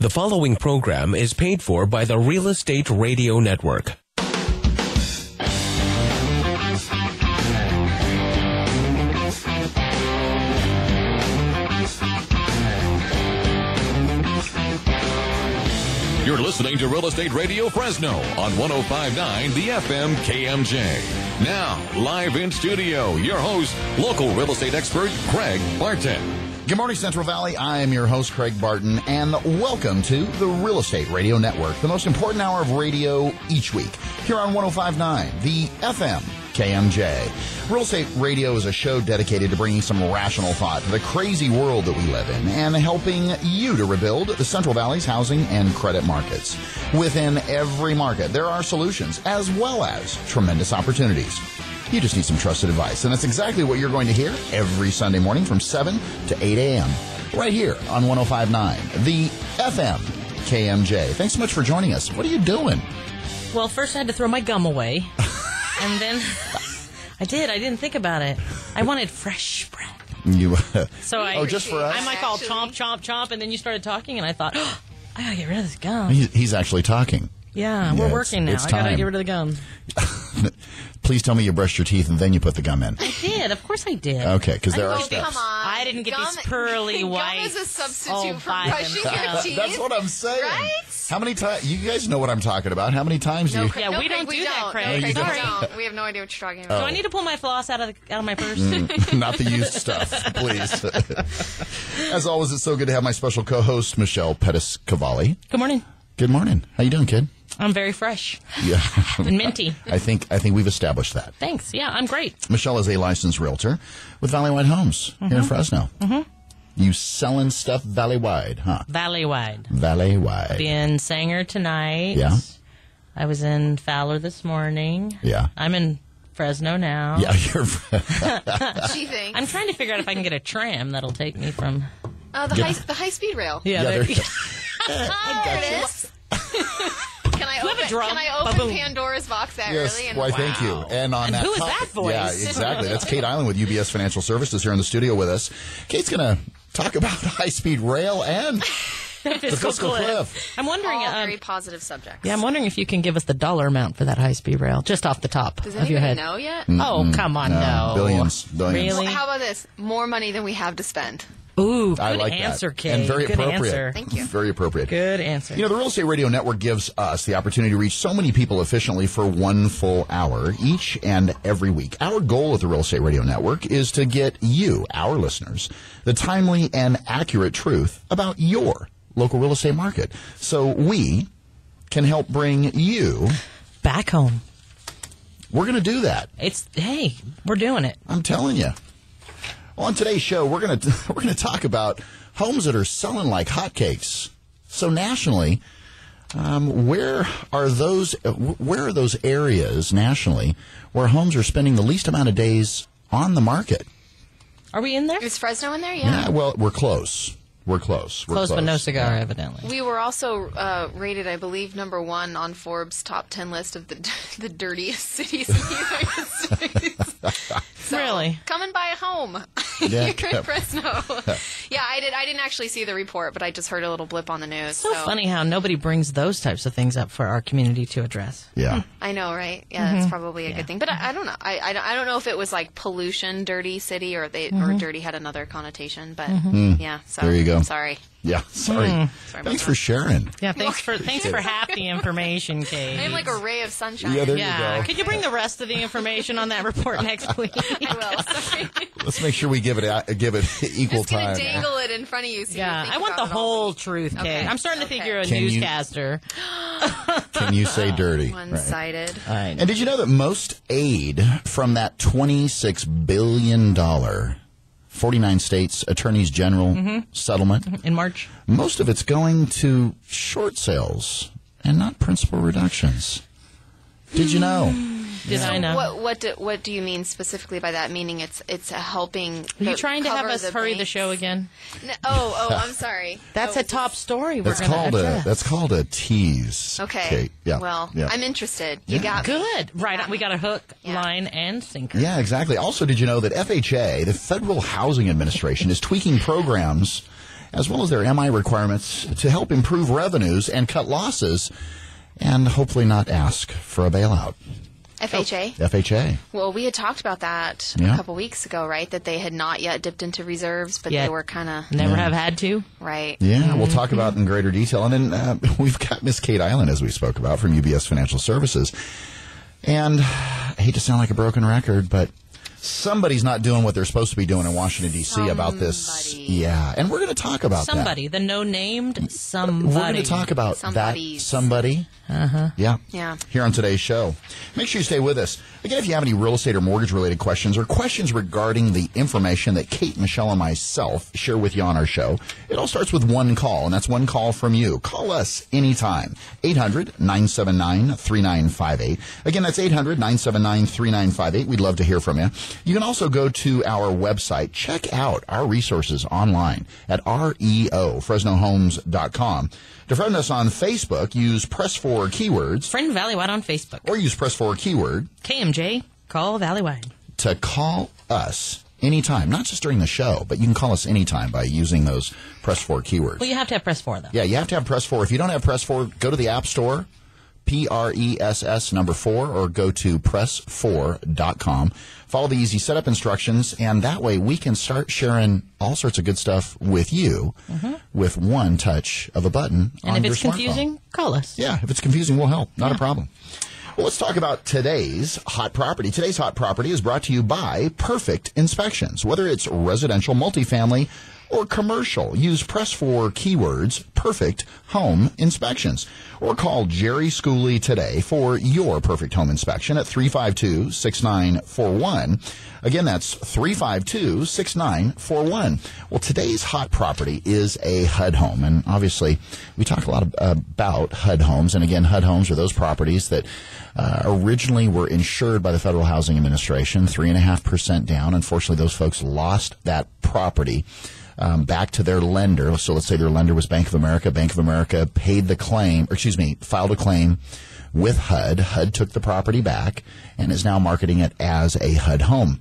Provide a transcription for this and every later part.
The following program is paid for by the Real Estate Radio Network. You're listening to Real Estate Radio Fresno on 105.9 The FM KMJ. Now, live in studio, your host, local real estate expert, Craig Barton. Good morning, Central Valley. I am your host, Craig Barton, and welcome to the Real Estate Radio Network, the most important hour of radio each week, here on 105.9 The FM KMJ. Real Estate Radio is a show dedicated to bringing some rational thought to the crazy world that we live in and helping you to rebuild the Central Valley's housing and credit markets. Within every market, there are solutions as well as tremendous opportunities. You just need some trusted advice, and that's exactly what you're going to hear every Sunday morning from 7 to 8 a.m. right here on 105.9 The FM KMJ. Thanks so much for joining us. What are you doing? Well, first I had to throw my gum away. And then I didn't think about it. I wanted fresh breath. So just for us? I'm like all chomp, chomp, chomp, and then you started talking, and I thought, oh, I gotta get rid of this gum. He's actually talking. Yeah, we're working now. I gotta get rid of the gum. Please tell me you brushed your teeth and then you put the gum in. I did. Of course I did. Okay, because there are steps. Come on. I didn't get these pearly white. Gum is a substitute for brushing your teeth. That's what I'm saying. Right? How many times? You guys know what I'm talking about. How many times do you? Yeah, we don't do that, Craig. No, Sorry. we don't. We have no idea what you're talking about. Do I need to pull my floss out of my purse? Not the used stuff, please. As always, it's so good to have my special co-host, Michelle Pettis-Cavalli. Good morning. Good morning. How you doing, kid? I'm very fresh. Yeah. And minty. I think we've established that. Thanks. Yeah, I'm great. Michelle is a licensed realtor with Valley-wide Homes here in Fresno. Mm-hmm. You selling stuff Valley-wide, huh? Valley-wide. Valley-wide. I'll be in Sanger tonight. Yeah. I was in Fowler this morning. Yeah. I'm in Fresno now. Yeah, you're... She thinks. I'm trying to figure out if I can get a tram that'll take me from... The high-speed rail. Yeah, there you go. There it is. Can I open Pandora's box that early? Yes, why, thank you. And on that who is topic, that voice? Yeah, exactly. That's Kate Island with UBS Financial Services here in the studio with us. Kate's going to talk about high-speed rail and the fiscal cliff. I'm wondering... All very positive subjects. Yeah, I'm wondering if you can give us the dollar amount for that high-speed rail, just off the top Does of your head. anybody know yet? Oh, come on, no. Billions. Really? Well, how about this? More money than we have to spend. Ooh, good I like answer, that. Kate. And very good appropriate. Answer. Thank you. Very appropriate. Good answer. You know, the Real Estate Radio Network gives us the opportunity to reach so many people efficiently for one full hour each and every week. Our goal at the Real Estate Radio Network is to get you, our listeners, the timely and accurate truth about your local real estate market, so we can help bring you back home. We're going to do that. Hey, we're doing it. I'm telling you. On today's show, we're going to talk about homes that are selling like hotcakes. So nationally, where are those areas nationally where homes are spending the least amount of days on the market? Are we in there? Is Fresno in there? Yeah. Yeah, well, we're close. We're close. Close, but no cigar, evidently. We were also rated, I believe, #1 on Forbes' top 10 list of the dirtiest cities in the United States. So, really? Come and buy a home Yeah. here in Fresno. Yeah, I didn't actually see the report, but I just heard a little blip on the news. So funny how nobody brings those types of things up for our community to address. Yeah. I know, right? Yeah, that's probably a good thing. But I don't know. I don't know if it was like pollution, dirty city, or or dirty had another connotation. But yeah, so There you go. Sorry. Yeah, sorry. Thanks for sharing. Yeah, thanks for half the information, Kate. I'm like a ray of sunshine. Yeah, there you Yeah, go. could you bring the rest of the information on that report next week? I will. Sorry. Let's make sure we give it equal Just gonna time. dangle it in front of you. So Yeah, you think I want the about it all whole week. truth, Kate. Okay. I'm starting to think you're a Can you- newscaster. Can you say dirty? One-sided. Right. And did you know that most aid from that $26 billion 49 states attorneys general settlement, In March? most of it's going to short sales and not principal reductions. Did you know? Did I know? What do you mean specifically by that? Meaning it's helping. Are you trying to have cover us hurry the banks? show again? No, I'm sorry. That's Oh, a top story we're That's going to called address. that's called a tease. Okay. Kate. Yeah. Well, yeah. I'm interested. You got me. Good. Right. We got a hook, Yeah. line, and sinker. Yeah, exactly. Also, did you know that FHA, the Federal Housing Administration, is tweaking programs as well as their MI requirements to help improve revenues and cut losses and hopefully not ask for a bailout. FHA? FHA. Well, we had talked about that a couple weeks ago, right? That they had not yet dipped into reserves, but they were kind of... Never have had to. Right. Yeah, we'll talk about it in greater detail. And then we've got Miss Kate Island, as we spoke about, from UBS Financial Services. And I hate to sound like a broken record, but somebody's not doing what they're supposed to be doing in Washington, D.C. about this. Yeah, and we're going to talk about somebody, that. The no-named somebody. We're going to talk about that somebody. Yeah. Here on today's show. Make sure you stay with us. Again, if you have any real estate or mortgage-related questions or questions regarding the information that Kate, Michelle, and myself share with you on our show, it all starts with one call, and that's one call from you. Call us anytime. 800-979-3958. Again, that's 800-979-3958. We'd love to hear from you. You can also go to our website. Check out our resources online at REO, FresnoHomes.com. To friend us on Facebook, use Press 4 keywords. Friend Valleywide on Facebook. Or use Press 4 keyword. KMJ, call Valleywide. To call us anytime, not just during the show, but you can call us anytime by using those Press 4 keywords. Well, you have to have Press 4, though. Yeah, you have to have Press 4. If you don't have Press 4, go to the App Store, PRESS number 4, or go to press4.com. Follow the easy setup instructions, and that way we can start sharing all sorts of good stuff with you with one touch of a button on your smartphone. And if it's confusing, call us. Yeah, if it's confusing, we'll help. Not a problem. Well, let's talk about today's hot property. Today's hot property is brought to you by Perfect Inspections. Whether it's residential, multifamily, or commercial, use Press 4 keywords, Perfect Home Inspections. Or call Jerry Schooley today for your perfect home inspection at 352-6941. Again, that's 352-6941. Well, today's hot property is a HUD home. And obviously, we talk a lot about HUD homes. And again, HUD homes are those properties that originally were insured by the Federal Housing Administration, 3.5% down. Unfortunately, those folks lost that property back to their lender. So let's say their lender was Bank of America. Bank of America paid the claim, filed a claim with HUD. HUD took the property back and is now marketing it as a HUD home.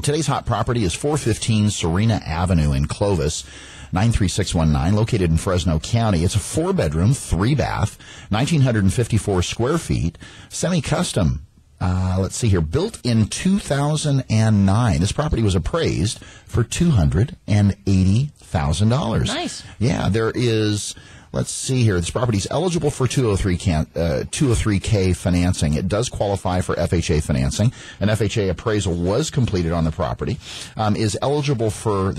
Today's hot property is 415 Serena Avenue in Clovis, 93619, located in Fresno County. It's a 4-bedroom, 3-bath, 1,954 square feet, semi-custom. Let's see here, built in 2009. This property was appraised for $280,000. Nice. Yeah, there is, let's see here, this property is eligible for 203K financing. It does qualify for FHA financing. An FHA appraisal was completed on the property. This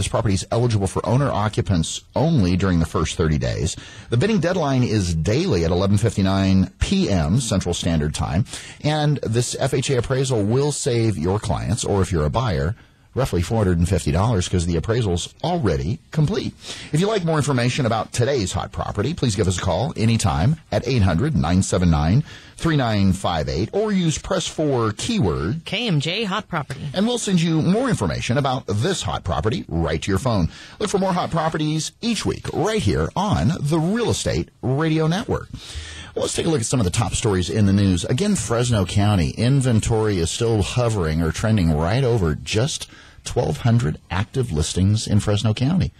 property is eligible for owner occupants only during the first 30 days. The bidding deadline is daily at 11:59 p.m. Central Standard Time. And this FHA appraisal will save your clients, or if you're a buyer, roughly $450 because the appraisal's already complete. If you'd like more information about today's hot property, please give us a call anytime at 800-979-3958 or use Press 4 keyword KMJ Hot Property. And we'll send you more information about this hot property right to your phone. Look for more hot properties each week right here on the Real Estate Radio Network. Well, let's take a look at some of the top stories in the news. Again, Fresno County inventory is still hovering or trending right over just 1,200 active listings in Fresno County.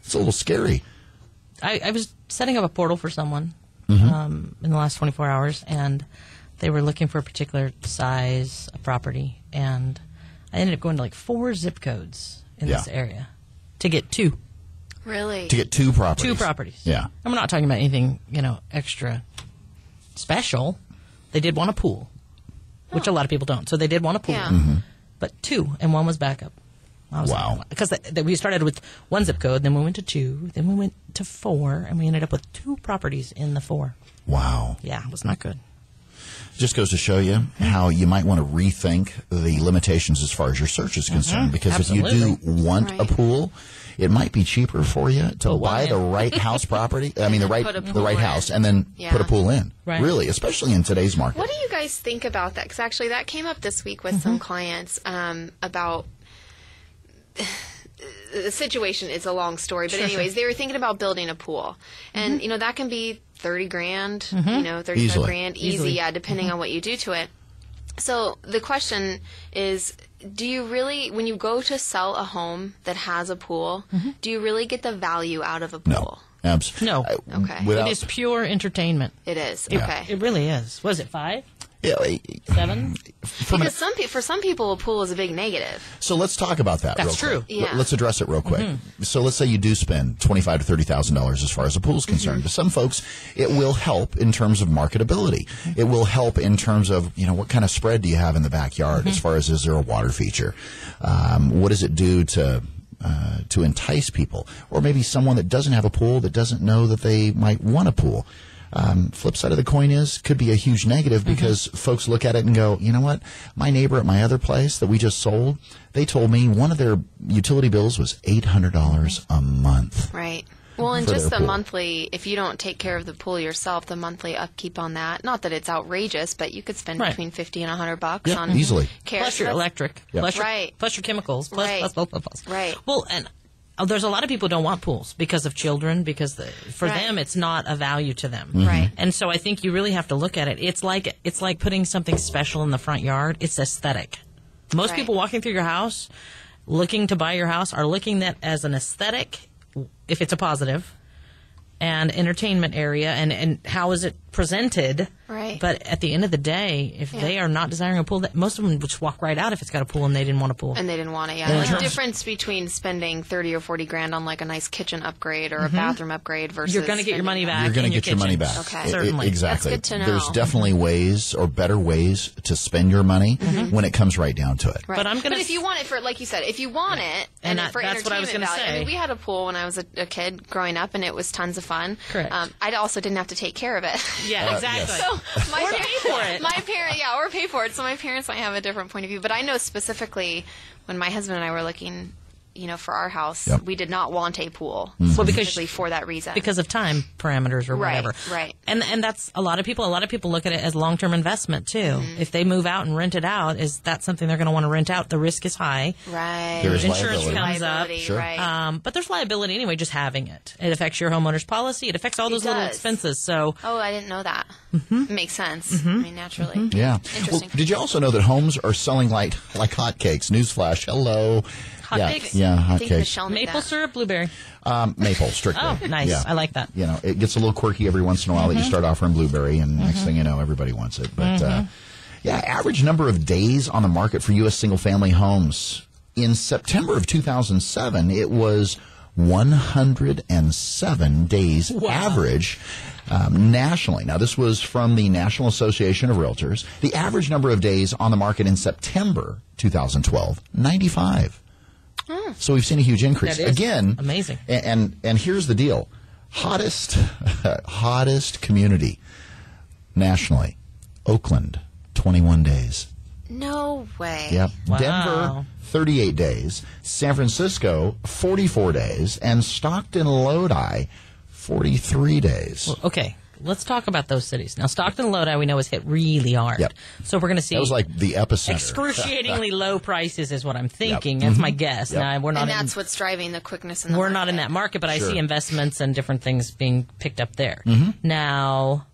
It's a little scary. I was setting up a portal for someone in the last 24 hours, and they were looking for a particular size of property, and I ended up going to like 4 zip codes in this area to get 2. Really? To get 2 properties. 2 properties. Yeah. I'm not talking about anything, extra special. They did want a pool, which a lot of people don't. So they did want a pool. Yeah. But 2, and 1 was backup. Wow. Because we started with 1 zip code, then we went to 2, then we went to 4, and we ended up with 2 properties in the 4. Wow. Yeah, it was not good. Just goes to show you how you might want to rethink the limitations as far as your search is concerned. Because Absolutely. if you do want a pool, it might be cheaper for you to buy the right house property. I mean, the right house, and then put a pool in. Right. Really, especially in today's market. What do you guys think about that? Because actually, that came up this week with some clients about. The situation is a long story, but anyways, they were thinking about building a pool, and that can be $30,000, $35,000 easy, depending on what you do to it. So the question is, do you really, when you go to sell a home that has a pool, do you really get the value out of a pool? No. No. Okay. It is pure entertainment. It is. Okay. It really is. Was it 5? Yeah, 7? Because for some people, a pool is a big negative. so let's talk about that. That's real true. quick. Yeah. Let's address it real quick. So let's say you do spend $25,000 to $30,000 as far as a pool is concerned. To some folks, it will help in terms of marketability. It will help in terms of what kind of spread do you have in the backyard as far as is there a water feature? What does it do to entice people, or maybe someone that doesn't have a pool that doesn't know that they might want a pool. Flip side of the coin could be a huge negative because folks look at it and go, you know what? My neighbor at my other place that we just sold, they told me one of their utility bills was $800 a month. Right. Well, and just the monthly, if you don't take care of the pool yourself, the monthly upkeep on that, not that it's outrageous, but you could spend between $50 and $100 on easily. care. Plus your electric. Plus your chemicals. Plus. Right. Well, and there's a lot of people who don't want pools because of children, because for them it's not a value to them. Right. And so I think you really have to look at it. It's like putting something special in the front yard. It's aesthetic. Most people walking through your house, looking to buy your house, are looking at as an aesthetic, if it's a positive, and entertainment area, and how is it presented. Right. But at the end of the day, if they are not desiring a pool, most of them would just walk right out if it's got a pool and they didn't want a pool. And they didn't want it, There's a difference between spending $30 or $40 on like a nice kitchen upgrade or a bathroom upgrade versus you're going to get your money back. You're going to get your money back. Okay. Certainly. Exactly. That's good to know. There's definitely ways or better ways to spend your money when it comes right down to it. Right. But if you want it for, like you said, if you want it, And for that's what I was entertainment gonna value. say. I mean, we had a pool when I was a kid growing up, and it was tons of fun. Correct. I also didn't have to take care of it. Yeah, exactly. So Or pay for it. My parents, or pay for it. So my parents might have a different point of view. But I know specifically when my husband and I were looking, for our house, we did not want a pool. Well, Specifically for that reason. Because of time parameters or Right, whatever. right. And that's a lot of people look at it as long-term investment too. If they move out and rent it out, is that something they're going to want to rent out? The risk is high. Right. There is Insurance liability. comes up. Sure. Right. But there's liability anyway, just having it. It affects your homeowner's policy. It affects all those little does. expenses. So Oh, I didn't know that. Makes sense. I mean, naturally. Yeah. Interesting. Well, did you also know that homes are selling like hotcakes? Newsflash. Hello. Hotcakes? Yeah, I think hotcakes. Michelle knew maple that. syrup, blueberry. Maple, strictly. Oh, nice. Yeah. I like that. It gets a little quirky every once in a while that you start offering blueberry, and next thing you know, everybody wants it. But, average number of days on the market for U.S. single-family homes. In September of 2007, it was 107 days average nationally. Now, this was from the National Association of Realtors. The average number of days on the market in September 2012, 95. So we've seen a huge increase. That is Again, amazing. And here's the deal. Hottest community nationally, Oakland, 21 days. No way. Yep. Wow. Denver, 38 days. San Francisco, 44 days. And Stockton, Lodi, 43 days. Okay, let's talk about those cities. Now, Stockton and Lodi, we know, is hit really hard. Yep. So we're going to see That was like the epicenter. excruciatingly low prices is what I'm thinking. That's my guess. Yep. Now, we're not And in, that's what's driving the quickness in the we're market. not in that market, but Sure. I see investments and different things being picked up there. Now,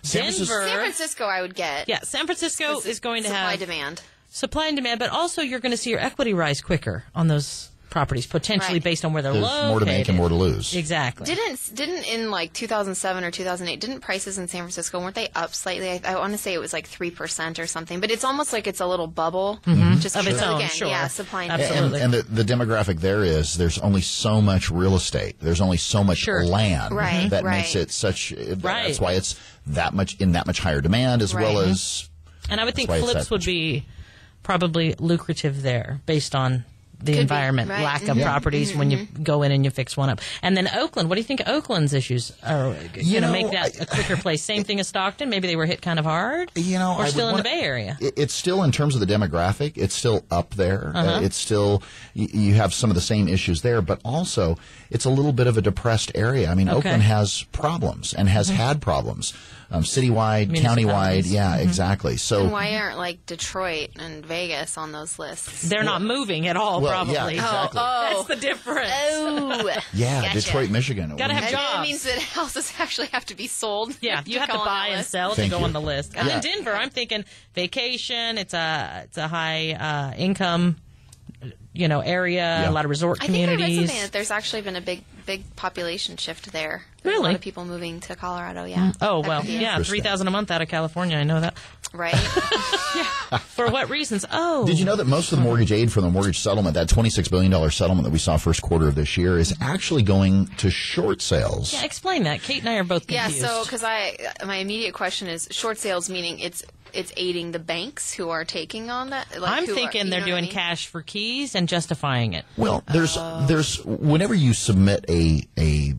San Denver... San Francisco, I would get. Yeah, San Francisco is going to supply have demand. supply and demand, but also you're going to see your equity rise quicker on those properties, potentially Right. based on where they're There's located. more to make and more to lose. Exactly. Didn't in like 2007 or 2008, didn't prices in San Francisco, weren't they up slightly? I want to say it was like 3% or something, but it's almost like it's a little bubble. Just Of its because, own, again, sure. yeah, supply and Absolutely. demand. And the demographic there is there's only so much real estate. There's only so much Sure. land Right, that right. makes it such. Right. That's why it's that much higher demand, as well Right. as. And I would think That's why it's flips that would be probably lucrative there based on the be, environment, right. lack of properties when you go in and you fix one up. And then Oakland, what do you think Oakland's issues are going to make that a quicker place? Same thing as Stockton? Maybe they were hit kind of hard? Or still in the Bay Area? It's still, in terms of the demographic, it's still up there. It's still, you have some of the same issues there, but also it's a little bit of a depressed area. I mean, Oakland has problems and has had problems. Citywide, countywide, yeah, exactly. So And why aren't like Detroit and Vegas on those lists? They're not moving at all. probably. Yeah, exactly. That's the difference. Oh. Yeah, Gotcha. Detroit, Michigan. Gotta have And jobs. that means that houses actually have to be sold. Yeah, you have to go on buy that and list. sell to Thank go you. on the list. And Yeah. in Denver, I'm thinking vacation. It's a high income, area. Yeah. A lot of resort I think I read communities. something that there's actually been a big population shift there. There's Really? a lot of people moving to Colorado, yeah. Oh, That well, could be it. yeah, Interesting. $3,000 a month out of California. I know that. Right? For what reasons? Oh. Did you know that most of the mortgage aid from the mortgage settlement, that $26 billion settlement that we saw first quarter of this year, is actually going to short sales? Yeah, explain that. Kate and I are both Yeah, confused. so because my immediate question is short sales, meaning it's aiding the banks who are taking on that. Like, I'm who thinking are, they're you know doing what I mean? cash for keys and justifying it. Well, there's whenever you submit a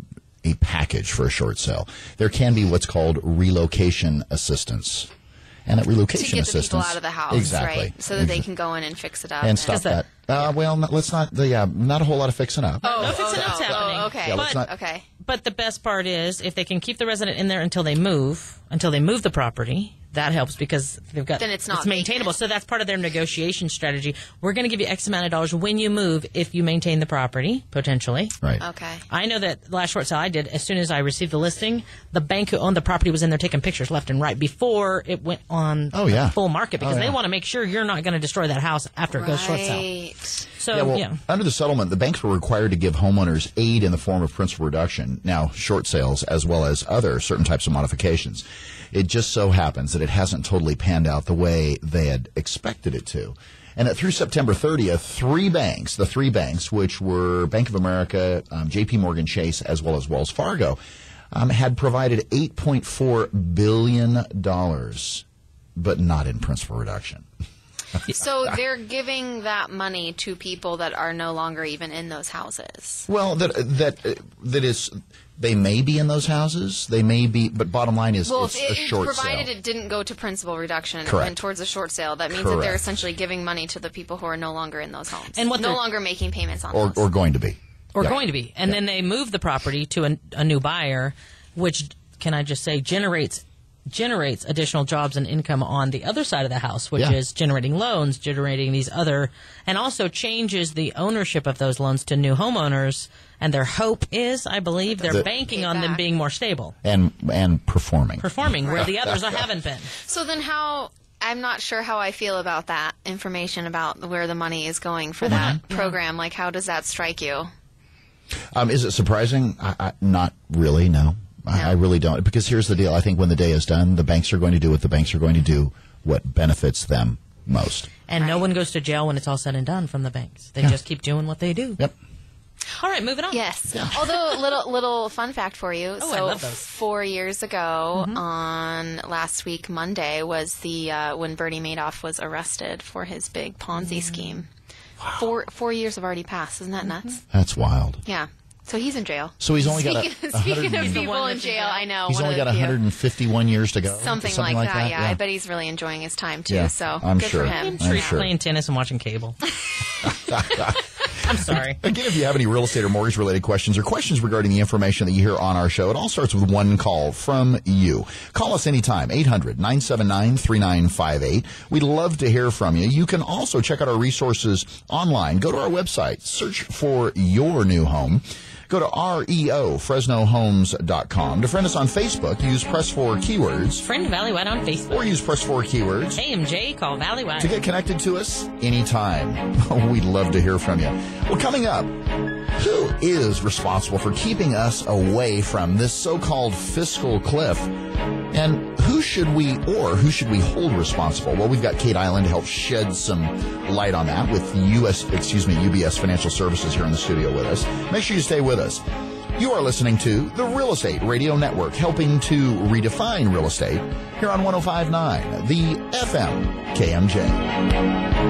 package for a short sale, there can be what's called relocation assistance. And that relocation to get the assistance, people out of the house, exactly, right? So that they can go in and fix it up and stop that. Well, let's not. Not a whole lot of fixing up. No fixing up's happening. okay. Yeah, let's not- Okay. But the best part is if they can keep the resident in there until they move the property, that helps because they've got Then it's not maintainable. vacant. So that's part of their negotiation strategy. We're going to give you X amount of dollars when you move if you maintain the property, potentially. Right. Okay. I know that the last short sale I did, as soon as I received the listing, the bank who owned the property was in there taking pictures left and right before it went on Oh, yeah. full market because Oh, yeah. they want to make sure you're not going to destroy that house after it goes short sale. Right. So, Under the settlement, the banks were required to give homeowners aid in the form of principal reduction, now short sales, as well as other certain types of modifications. It just so happens that it hasn't totally panned out the way they had expected it to. And through September 30th, the three banks, which were Bank of America, J.P. Morgan Chase, as well as Wells Fargo, had provided $8.4 billion, but not in principal reduction. So they're giving that money to people that are no longer even in those houses. Well, that is, they may be in those houses, they may be, but bottom line is Well, it's if a short provided sale. it didn't go to principal reduction Correct. and towards a short sale, that means that they're Correct. essentially giving money to the people who are no longer in those homes And what no they're- longer making payments on Or those. going to be. Or Yeah. going to be. And then they move the property to a new buyer, which, can I just say, generates additional jobs and income on the other side of the house, which Yeah. is generating loans, generating these other, and also changes the ownership of those loans to new homeowners. And their hope is, I believe, they're banking on them Payback. being more stable, And performing. where the others haven't been. So then how... I'm not sure how I feel about that information about where the money is going for that program. Like, how does that strike you? Is it surprising? Not really, no. I really don't. Because here's the deal. I think when the day is done, the banks are going to do what the banks are going to do, what benefits them most. And no Right. one goes to jail when it's all said and done from the banks. They just keep doing what they do. Yep. All right, moving on. Yes. Although, little fun fact for you. Oh, so I love those. 4 years ago, on last week Monday, was the when Bernie Madoff was arrested for his big Ponzi scheme. Wow. 4 years have already passed. Isn't that nuts? That's wild. Yeah. So he's in jail. So he's only got Speaking of He's the people one in that's in jail, jail. I know. He's one only of got the few. 151 years to go. Something like that. Yeah, I bet he's really enjoying his time too. Yeah, So I'm good sure. for him. I'm sure he's sure. playing tennis and watching cable. I'm sorry. Again, if you have any real estate or mortgage related questions or questions regarding the information that you hear on our show, it all starts with one call from you. Call us anytime, 800-979-3958. We'd love to hear from you. You can also check out our resources online. Go to our website, search for your new home. Go to REO, FresnoHomes.com. To friend us on Facebook, use Press4 keywords Friend Valley White on Facebook. or use Press4 keywords. AMJ, call Valley White. To get connected to us anytime. We'd love to hear from you. Well, coming up, who is responsible for keeping us away from this so-called fiscal cliff? And who should we hold responsible? Well, we've got Kate Island to help shed some light on that with UBS Financial Services here in the studio with us. Make sure you stay with us. You are listening to the Real Estate Radio Network, helping to redefine real estate here on 105.9, the FM KMJ.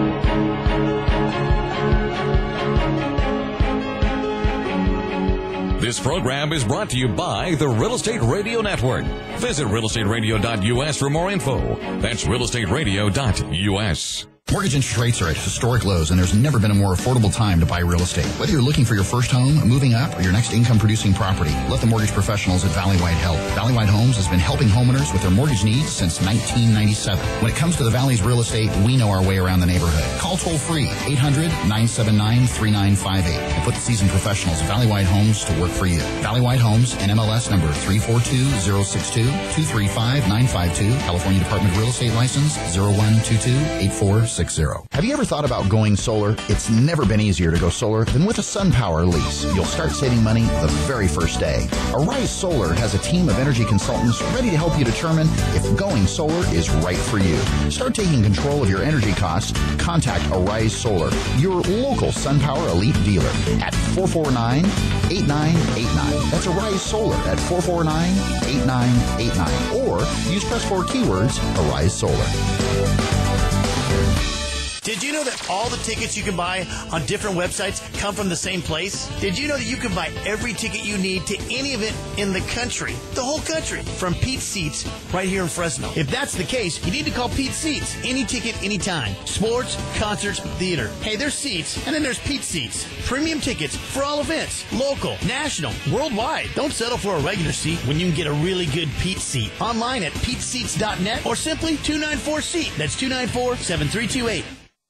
This program is brought to you by the Real Estate Radio Network. Visit realestateradio.us for more info. That's realestateradio.us. Mortgage interest rates are at historic lows, and there's never been a more affordable time to buy real estate. Whether you're looking for your first home, moving up, or your next income-producing property, let the mortgage professionals at Valley White help. Valley White Homes has been helping homeowners with their mortgage needs since 1997. When it comes to the Valley's real estate, we know our way around the neighborhood. Call toll-free 800-979-3958 and put the seasoned professionals at Valley White Homes to work for you. Valley White Homes, NMLS number 342062, 235-952, California Department of Real Estate License 0122-8460. Have you ever thought about going solar? It's never been easier to go solar than with a SunPower lease. You'll start saving money the very first day. Arise Solar has a team of energy consultants ready to help you determine if going solar is right for you. Start taking control of your energy costs. Contact Arise Solar, your local SunPower Elite dealer at 449-8989. That's Arise Solar at 449-8989. Or use press 4 keywords, Arise Solar. Did you know that all the tickets you can buy on different websites come from the same place? Did you know that you can buy every ticket you need to any event in the country, the whole country, from Pete's Seats right here in Fresno? If that's the case, you need to call Pete's Seats. Any ticket, anytime. Sports, concerts, theater. Hey, there's seats, and then there's Pete's Seats. Premium tickets for all events, local, national, worldwide. Don't settle for a regular seat when you can get a really good Pete's Seat. Online at peteseats.net or simply 294-SEAT. That's 294-7328.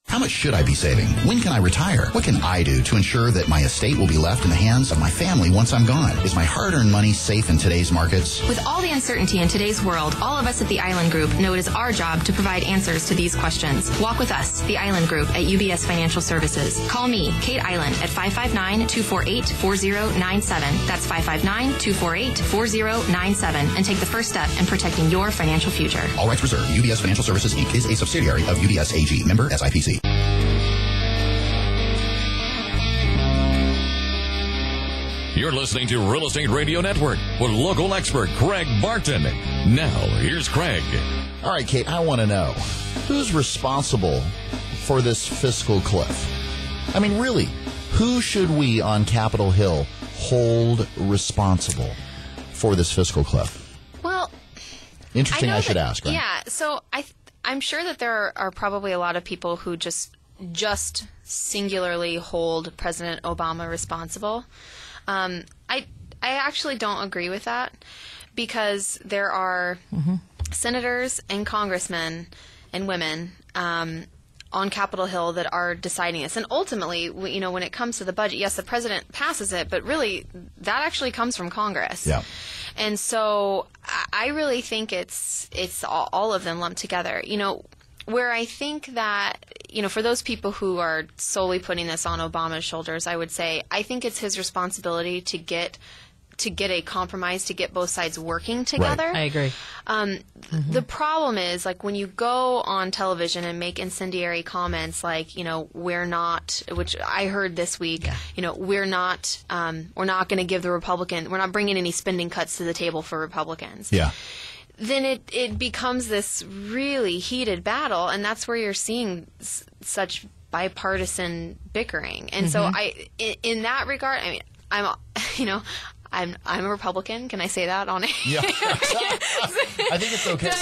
How much should I be saving? When can I retire? What can I do to ensure that my estate will be left in the hands of my family once I'm gone? Is my hard-earned money safe in today's markets? With all the uncertainty in today's world, all of us at the Island Group know it is our job to provide answers to these questions. Walk with us, the Island Group at UBS Financial Services. Call me, Kate Island, at 559-248-4097. That's 559-248-4097, and take the first step in protecting your financial future. All rights reserved. UBS Financial Services, Inc. is a subsidiary of UBS AG. Member SIPC. You're listening to Real Estate Radio Network with local expert Craig Barton. Now, here's Craig. All right, Kate, I want to know, who's responsible for this fiscal cliff? I mean, really, who should we on Capitol Hill hold responsible for this fiscal cliff? Well, interesting, I should ask, right? Yeah, so I'm sure that there are probably a lot of people who just singularly hold President Obama responsible. I actually don't agree with that, because there are senators and congressmen and women on Capitol Hill that are deciding this. And ultimately, you know, when it comes to the budget, yes, the president passes it, but really that actually comes from Congress. Yeah. And so I really think it's all of them lumped together. You know, where I think that, you know, for those people who are solely putting this on Obama's shoulders, I would say I think it's his responsibility to get a compromise, to get both sides working together. Right. I agree. The problem is, like, when you go on television and make incendiary comments like, you know, we're not, which I heard this week, you know, we're not going to give the Republican, we're not bringing any spending cuts to the table for Republicans. Yeah. Then it becomes this really heated battle, and that's where you're seeing such bipartisan bickering. And so in that regard, I mean, I'm a Republican. Can I say that on it? Yeah. I think it's okay. Do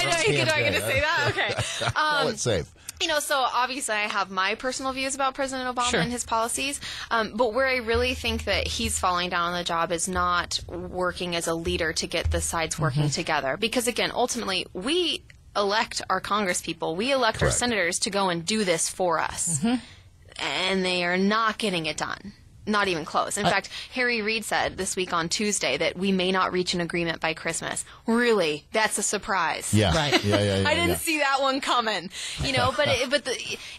I get to say that? Okay. Call it safe. You know, so obviously I have my personal views about President Obama and his policies, but where I really think that he's falling down on the job is not working as a leader to get the sides working together. Because, again, ultimately, we elect our congresspeople, we elect our senators to go and do this for us, and they are not getting it done. Not even close. In fact, Harry Reid said this week on Tuesday that we may not reach an agreement by Christmas. Really? That's a surprise. Yeah. Right. Yeah. I didn't see that one coming. You know,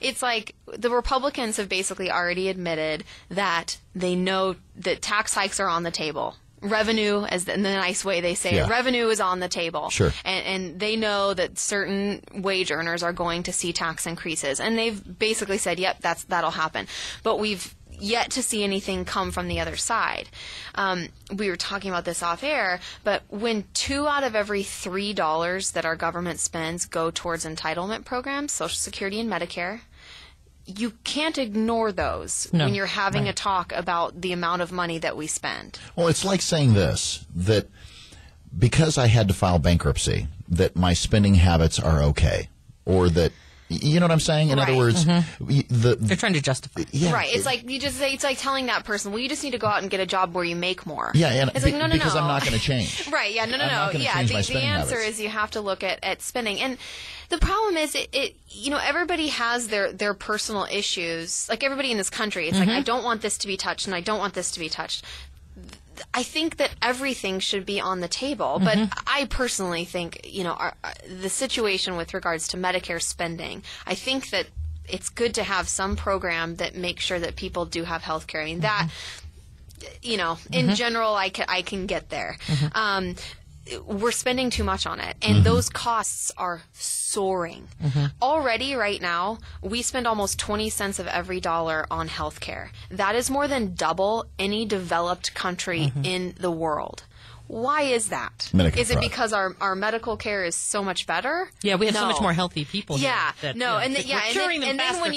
it's like the Republicans have basically already admitted that they know that tax hikes are on the table. Revenue, as in the nice way they say it, revenue is on the table. Sure. And they know that certain wage earners are going to see tax increases. And they've basically said, yep, that'll happen. But we've yet to see anything come from the other side. We were talking about this off air, but when 2 out of every $3 that our government spends go towards entitlement programs, Social Security and Medicare, you can't ignore those when you're having a talk about the amount of money that we spend. Well, it's like saying this, that because I had to file bankruptcy, that my spending habits are okay, or that You know what I'm saying? In other words, they're trying to justify. Yeah, right. It's like it's like telling that person, well, you just need to go out and get a job where you make more. Yeah, and it's like, no, because I'm not going to change. Right. Yeah. No. Yeah. The answer is you have to look at spending. And the problem is everybody has their personal issues. Like everybody in this country, it's like, I don't want this to be touched and I don't want this to be touched. I think that everything should be on the table, but I personally think, the situation with regards to Medicare spending, I think that it's good to have some program that makes sure that people do have health care. I mean, that, in general, I can get there. We're spending too much on it, and those costs are soaring. Already, right now, we spend almost 20 cents of every dollar on healthcare. That is more than double any developed country in the world. Why is that? Is it because our medical care is so much better? Yeah, we have so much more healthy people. Yeah, here and then when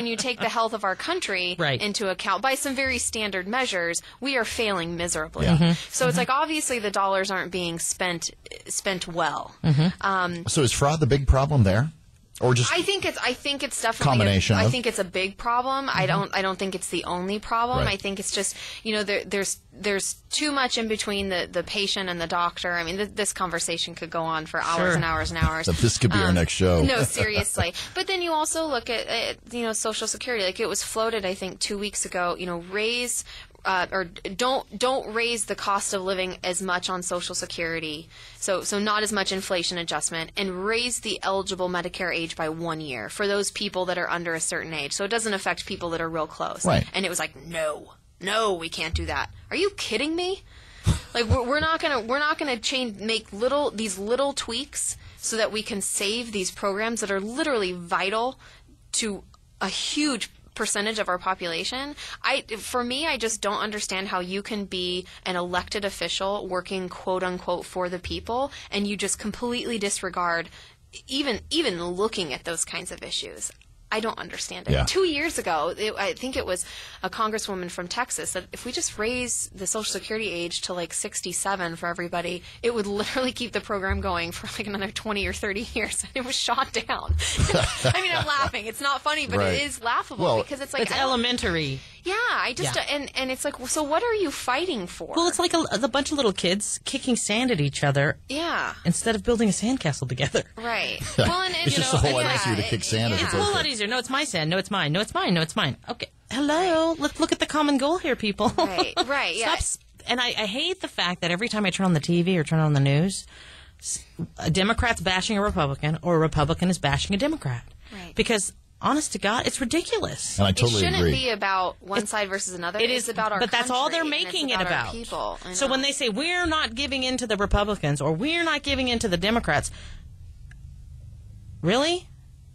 you take the health of our country into account by some very standard measures, we are failing miserably. Yeah. So it's like obviously the dollars aren't being spent well. So is fraud the big problem there? Or just I think it's definitely combination. I think it's a big problem. I don't think it's the only problem. Right. I think it's just there's too much in between the patient and the doctor. I mean, this conversation could go on for hours and hours and hours. This could be our next show. No, seriously. But then you also look at Social Security. Like it was floated, I think, 2 weeks ago. Raise. Or don't raise the cost of living as much on Social Security, so not as much inflation adjustment, and raise the eligible Medicare age by 1 year for those people that are under a certain age, so it doesn't affect people that are real close. Right. And it was like, no, we can't do that. Are you kidding me? Like we're not gonna make these little tweaks so that we can save these programs that are literally vital to a huge percentage of our population. For me, I just don't understand how you can be an elected official working quote unquote for the people and you just completely disregard even looking at those kinds of issues. I don't understand it. Yeah. 2 years ago, I think it was a congresswoman from Texas that if we just raise the Social Security age to like 67 for everybody, it would literally keep the program going for like another 20 or 30 years. And it was shot down. I mean, I'm laughing. It's not funny, but it is laughable because it's like it's elementary. Yeah, and it's like, so what are you fighting for? Well, it's like a bunch of little kids kicking sand at each other. Yeah. Instead of building a sandcastle together. Right. Well, and it's just a whole lot easier to kick sand. It's a whole lot easier. No, it's my sand. No, it's mine. No, it's mine. No, it's mine. Okay. Hello. Right. Let's look at the common goal here, people. Right. Yeah. And I hate the fact that every time I turn on the TV or turn on the news, a Democrat's bashing a Republican or a Republican is bashing a Democrat. Right. Because honest to God, it's ridiculous. And I totally agree. It shouldn't agree. be about one side versus another. It is about our country. But that's all they're making it about. People. So when they say we're not giving in to the Republicans or we're not giving in to the Democrats, really?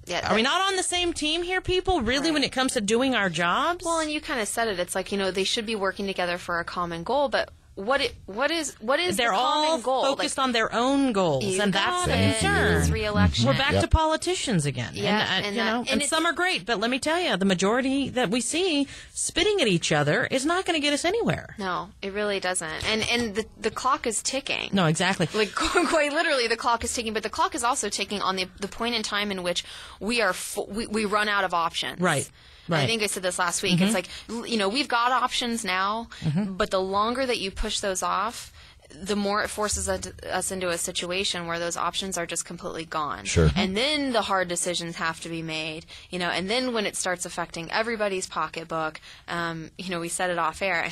Yeah, are we not on the same team here, people? Really, when it comes to doing our jobs? Well, and you kind of said it. It's like, they should be working together for a common goal, but what is they're the all common goal? Focused on their own goals, and that's the concern. Re-election. We're back to politicians again. Yeah, and some are great, but let me tell you, the majority that we see spitting at each other is not going to get us anywhere. No, it really doesn't. And the clock is ticking. No, exactly. Like quite literally, the clock is ticking. But the clock is also ticking on the point in time in which we run out of options. Right. I think I said this last week. It's like, we've got options now, but the longer that you push those off, the more it forces us into a situation where those options are just completely gone. Sure. And then the hard decisions have to be made, and then when it starts affecting everybody's pocketbook, we said it off air.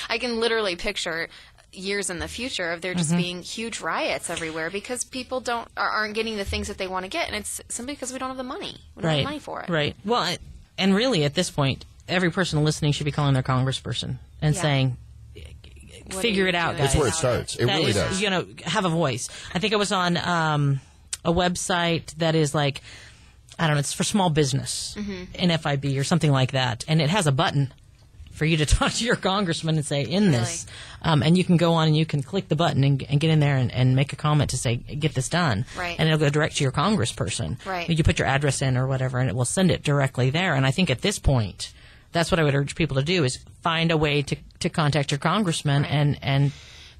I can literally picture years in the future of there just being huge riots everywhere because people aren't getting the things that they want to get, and it's simply because we don't have the money. We don't have money for it. Right. Well, and really, at this point, every person listening should be calling their congressperson and saying, figure it out, guys. That's where it starts. It really does. Have a voice. I think it was on a website that is like, I don't know, it's for small business, NFIB or something like that. And it has a button for you to talk to your congressman and say, this. And you can go on and you can click the button and get in there and make a comment to say, get this done. Right. And it'll go direct to your congressperson. Right. You put your address in or whatever, and it will send it directly there. And I think at this point, that's what I would urge people to do is find a way to contact your congressman and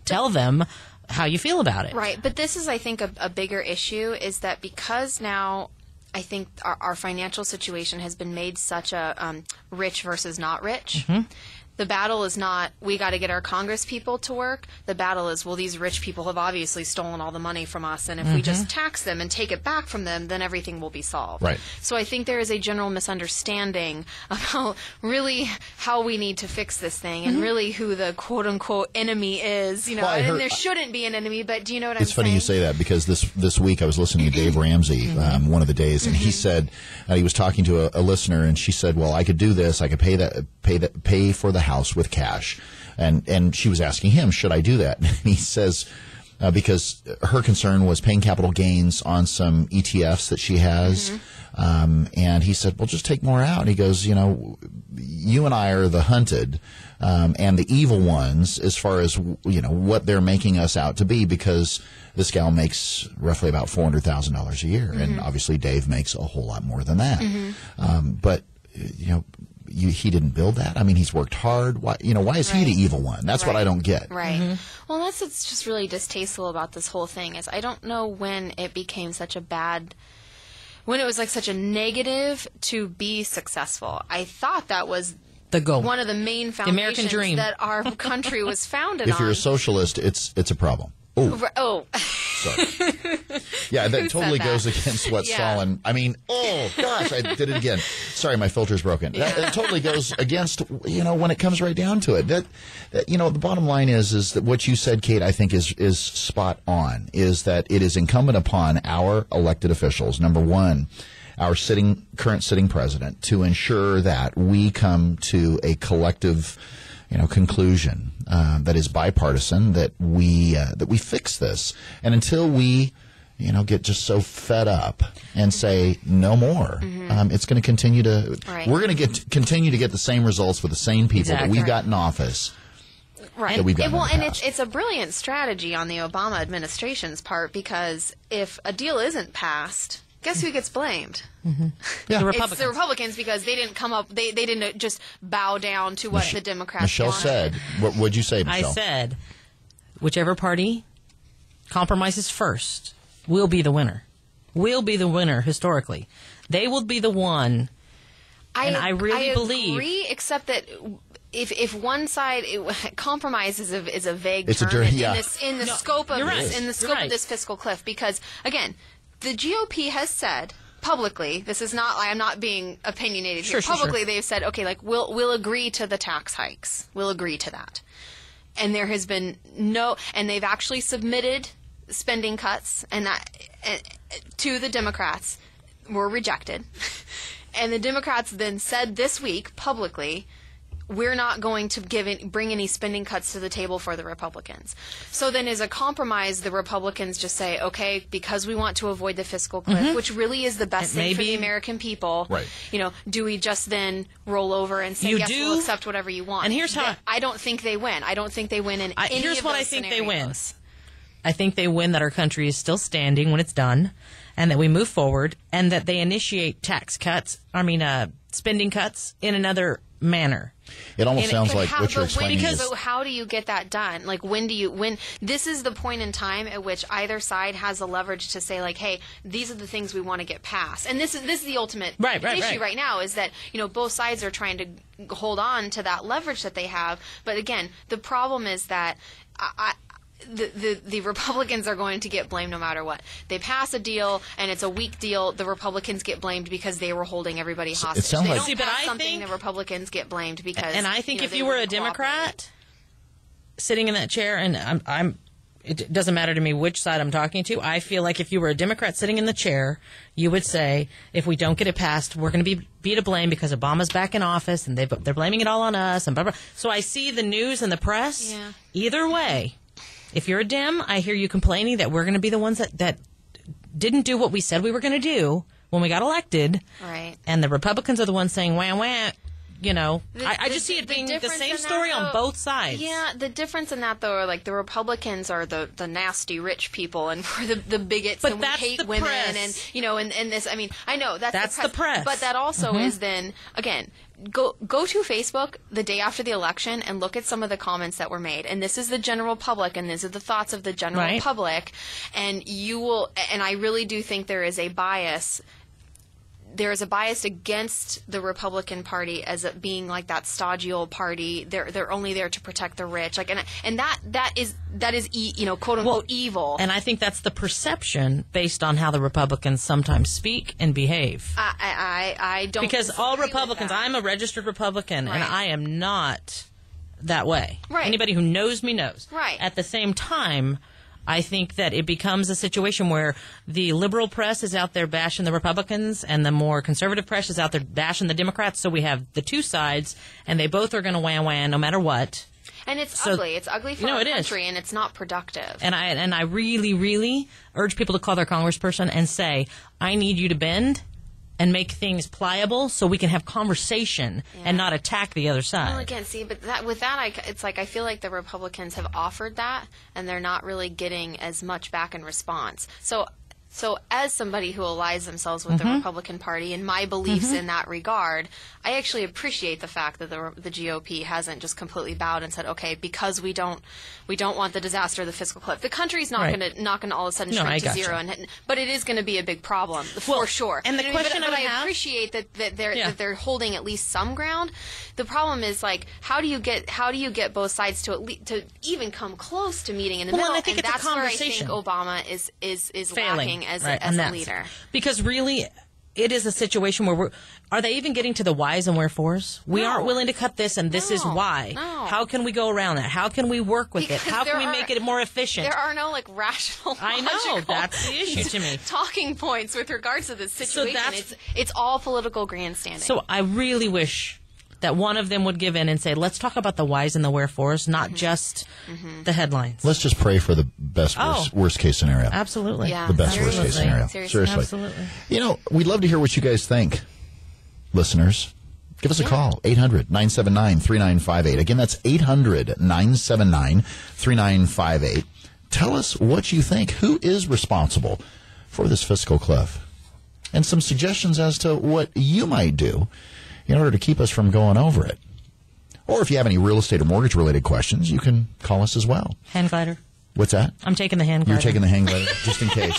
tell them how you feel about it. Right. But this is, I think, a bigger issue is that because now I think our financial situation has been made such a rich versus not rich. The battle is not, we got to get our Congress people to work. The battle is, well, these rich people have obviously stolen all the money from us, and if we just tax them and take it back from them, then everything will be solved. Right. So I think there is a general misunderstanding about really how we need to fix this thing, and really who the quote-unquote enemy is. You know, and there shouldn't be an enemy, but do you know what I'm saying? It's funny you say that, because this week I was listening to Dave Ramsey one of the days, and he said, he was talking to a listener, and she said, well, I could do this. I could pay for the house with cash. And she was asking him, should I do that? And he says, because her concern was paying capital gains on some ETFs that she has. And he said, well, just take more out. And he goes, you know, you and I are the hunted and the evil ones as far as, you know, what they're making us out to be, because this gal makes roughly about $400,000 a year. And obviously Dave makes a whole lot more than that. But, you know, he didn't build that. I mean, he's worked hard. Why is he the evil one? That's what I don't get. Right. Well, that's what's just really distasteful about this whole thing, is I don't know when it became such a bad, when it was like such a negative to be successful. I thought that was the goal, one of the main foundations, the American dream, that our country was founded on. If you're a socialist, it's a problem. Sorry. Yeah, that totally goes against what Stalin. I mean, oh gosh, I did it again. Sorry, my filter's broken. It totally goes against, you know, when it comes right down to it. That you know, the bottom line is that what you said, Kate, I think is spot on. Is that it is incumbent upon our elected officials, number one, our current sitting president, to ensure that we come to a collective, you know, conclusion that is bipartisan, that we fix this. And until we, you know, get just so fed up and say no more, it's going to continue to. We're going to continue to get the same results with the same people that we've got in office. Right. That we've got and it's a brilliant strategy on the Obama administration's part, because if a deal isn't passed, guess who gets blamed? The Republicans. It's the Republicans, because they didn't come up. They didn't just bow down to what the Democrats Michelle wanted. said. What'd you say, Michelle? I said, whichever party compromises first will be the winner. Will be the winner historically. They will be the one. I really believe. I agree, except that if one side compromise is a vague term in the scope of this fiscal cliff, because again, the GOP has said publicly, this is not, I am not being opinionated here. Publicly, they've said, okay, like we'll agree to the tax hikes. We'll agree to that. And there has been and they've actually submitted spending cuts to the Democrats, were rejected. And the Democrats then said this week publicly, we're not going to bring any spending cuts to the table for the Republicans. So then as a compromise, the Republicans just say, okay, because we want to avoid the fiscal cliff, which really is the best thing for the American people, you know, do we just then roll over and say, yes, we'll accept whatever you want? And here's how I don't think they win. I don't think they win in any here's of what those I think scenarios. they win. I think they win that our country is still standing when it's done, and that we move forward, and that they initiate spending cuts in another manner. It almost sounds like what you're explaining is... how do you get that done? Like, when this is the point in time at which either side has the leverage to say, like, hey, these are the things we want to get passed. And this is the ultimate issue right now, is that, you know, both sides are trying to hold on to that leverage that they have. But again, the problem is that the Republicans are going to get blamed no matter what. They pass a deal and it's a weak deal, the Republicans get blamed because they were holding everybody hostage. It sounds they don't pass something, the Republicans get blamed because. And I think if you were a Democrat sitting in that chair, and it doesn't matter to me which side I'm talking to, I feel like if you were a Democrat sitting in the chair, you would say, if we don't get it passed, we're going to be to blame because Obama's back in office and they're blaming it all on us and blah, blah. So I see the news and the press. Either way. If you're a Dem, I hear you complaining that we're going to be the ones that didn't do what we said we were going to do when we got elected. Right. And the Republicans are the ones saying, wah, wah. You know, I just see it being the same story on both sides. Yeah, the difference in that, though, are like the Republicans are the nasty rich people, and we're the bigots, but and we hate women, press. And you know, and this. I mean, I know that's the press. But that also is then again. Go to Facebook the day after the election and look at some of the comments that were made. And this is the general public, and these are the thoughts of the general public. And you will. And I really do think there is a bias there is a bias against the Republican Party as it being like that stodgy old party. They're only there to protect the rich, like, and that is quote unquote evil. And I think that's the perception based on how the Republicans sometimes speak and behave. I don't, because all Republicans, I'm a registered Republican, and I am not that way. Right. Anybody who knows me knows. Right. At the same time, I think that it becomes a situation where the liberal press is out there bashing the Republicans and the more conservative press is out there bashing the Democrats. So we have the two sides, and they both are going to wham no matter what. And it's ugly. It's ugly for our country, and it's not productive. And I really, really urge people to call their congressperson and say, I need you to bend and make things pliable so we can have conversation and not attack the other side. Well, again, see, but it's like I feel like the Republicans have offered that, and they're not really getting as much back in response. So as somebody who allies themselves with the Republican Party and my beliefs in that regard, I actually appreciate the fact that the GOP hasn't just completely bowed and said, okay, because we don't want the disaster of the fiscal cliff. The country's not going to all of a sudden shrink to zero, but it is going to be a big problem for sure. And the question but I appreciate that they're holding at least some ground. The problem is, like, how do you get both sides to even come close to meeting in the middle? And I think it's that's a conversation. where I think Obama is failing lacking as a leader. Because really, it is a situation where are they even getting to the whys and wherefores? We aren't willing to cut this, and this is why. No. How can we go around that? How can we work with it? How can we make it more efficient? There are no rational, I know, that's the issue to me. Talking points with regards to this situation. So it's all political grandstanding. So I really wish that one of them would give in and say, let's talk about the whys and the wherefores, not just the headlines. Let's just pray for the best worst case scenario. Absolutely. Yeah, the best worst case scenario. Seriously. Absolutely. You know, we'd love to hear what you guys think, listeners. Give us a call, 800-979-3958. Again, that's 800-979-3958. Tell us what you think. Who is responsible for this fiscal cliff? And some suggestions as to what you might do in order to keep us from going over it. Or if you have any real estate or mortgage-related questions, you can call us as well. Hand glider. What's that? I'm taking the hand glider. You're taking the hand glider, just in case.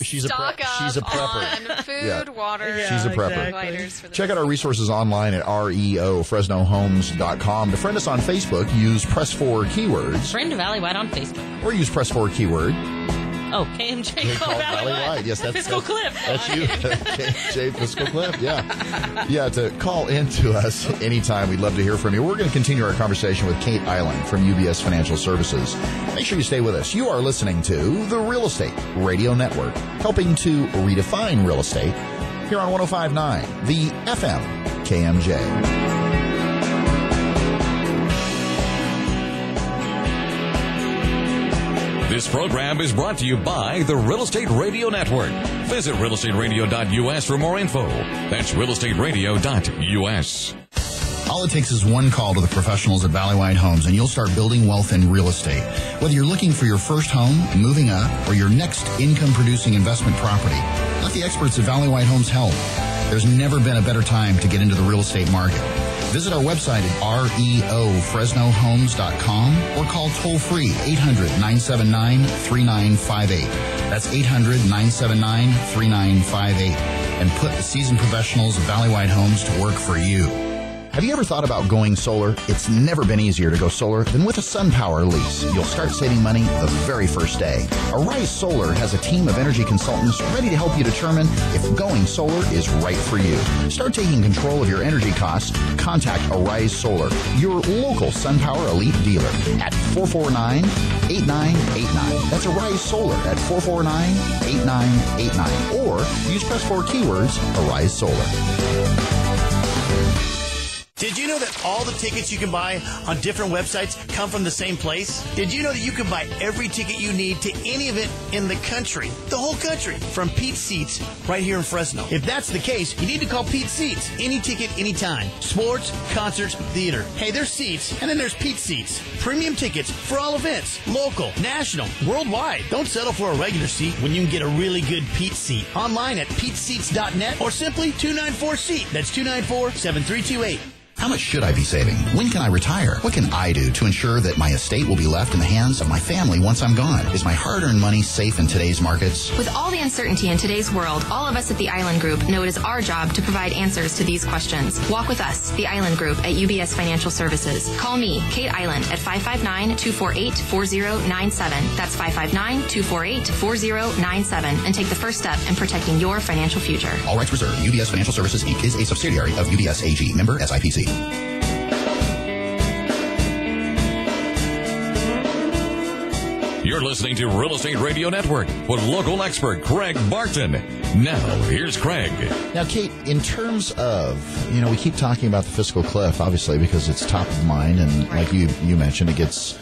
She's a prepper. On food, water. She's a prepper. Exactly. Check out our resources online at REOFresnoHomes.com. To friend us on Facebook, use Press 4 keywords. Friend Valley White on Facebook. Or use Press 4 keyword. Oh, KMJ Valley White. Yes, that's Fiscal Cliff. That's you. KMJ Fiscal Cliff. Yeah. Yeah, to call in to us anytime. We'd love to hear from you. We're going to continue our conversation with Kate Island from UBS Financial Services. Make sure you stay with us. You are listening to the Real Estate Radio Network, helping to redefine real estate here on 105.9, the FM KMJ. This program is brought to you by the Real Estate Radio Network. Visit realestateradio.us for more info. That's realestateradio.us. All it takes is one call to the professionals at Valley White Homes, and you'll start building wealth in real estate. Whether you're looking for your first home, moving up, or your next income-producing investment property, let the experts at Valley White Homes help. There's never been a better time to get into the real estate market. Visit our website at REOFresnoHomes.com or call toll-free 800-979-3958. That's 800-979-3958. And put the seasoned professionals of Valley White Homes to work for you. Have you ever thought about going solar? It's never been easier to go solar than with a SunPower lease. You'll start saving money the very first day. Arise Solar has a team of energy consultants ready to help you determine if going solar is right for you. Start taking control of your energy costs. Contact Arise Solar, your local SunPower Elite dealer at 449-8989. That's Arise Solar at 449-8989. Or use Press 4 keywords, Arise Solar. Did you know that all the tickets you can buy on different websites come from the same place? Did you know that you can buy every ticket you need to any event in the country, the whole country, from Pete's Seats right here in Fresno? If that's the case, you need to call Pete's Seats. Any ticket, anytime. Sports, concerts, theater. Hey, there's seats, and then there's Pete's Seats. Premium tickets for all events, local, national, worldwide. Don't settle for a regular seat when you can get a really good Pete's Seat. Online at PeteSeats.net or simply 294-SEAT. That's 294-7328. How much should I be saving? When can I retire? What can I do to ensure that my estate will be left in the hands of my family once I'm gone? Is my hard-earned money safe in today's markets? With all the uncertainty in today's world, all of us at the Island Group know it is our job to provide answers to these questions. Walk with us, the Island Group at UBS Financial Services. Call me, Kate Island, at 559-248-4097. That's 559-248-4097, and take the first step in protecting your financial future. All rights reserved. UBS Financial Services, Inc. is a subsidiary of UBS AG. Member SIPC. You're listening to Real Estate Radio Network with local expert Craig Barton. Now, here's Craig. Now, Kate, in terms of, we keep talking about the fiscal cliff, obviously, because it's top of mind, and like you mentioned, it gets